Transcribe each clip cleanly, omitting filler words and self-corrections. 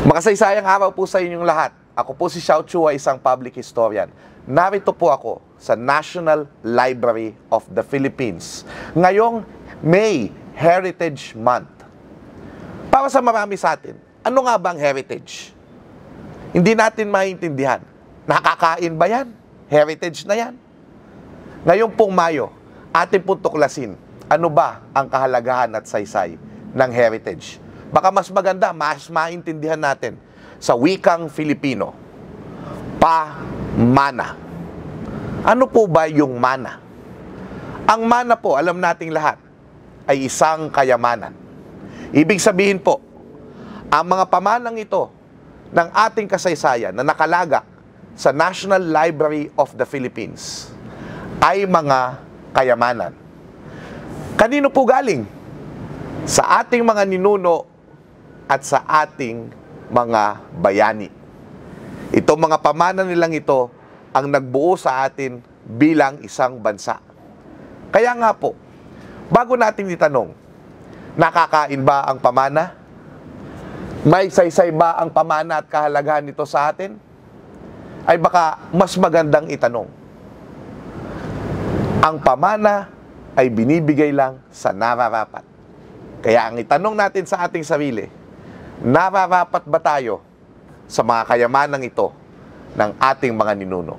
Makasaysayang araw po sa inyong lahat. Ako po si Xiao Chua, isang public historian. Narito po ako sa National Library of the Philippines ngayong May Heritage Month. Para sa marami sa atin, ano nga bang heritage? Hindi natin maintindihan. Nakakain ba yan? Heritage na yan. Ngayong pong Mayo, atin pong tuklasin ano ba ang kahalagahan at saysay ng heritage. Baka mas maganda, mas maintindihan natin sa wikang Filipino. Pamana. Ano po ba yung mana? Ang mana po, alam nating lahat, ay isang kayamanan. Ibig sabihin po, ang mga pamanang ito ng ating kasaysayan na nakalagak sa National Library of the Philippines ay mga kayamanan. Kanino po galing? Sa ating mga ninuno at sa ating mga bayani. Itong mga pamana nilang ito ang nagbuo sa atin bilang isang bansa. Kaya nga po, bago natin itanong, nakakain ba ang pamana? May saysay ba ang pamana at kahalagahan nito sa atin? Ay baka mas magandang itanong. Ang pamana ay binibigay lang sa nararapat. Kaya ang itanong natin sa ating sarili, nararapat ba tayo sa mga kayamanang ito ng ating mga ninuno?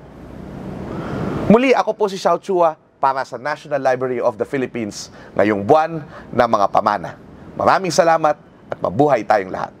Muli, ako po si Xiao Chua para sa National Library of the Philippines ngayong buwan ng mga pamana. Maraming salamat at mabuhay tayong lahat.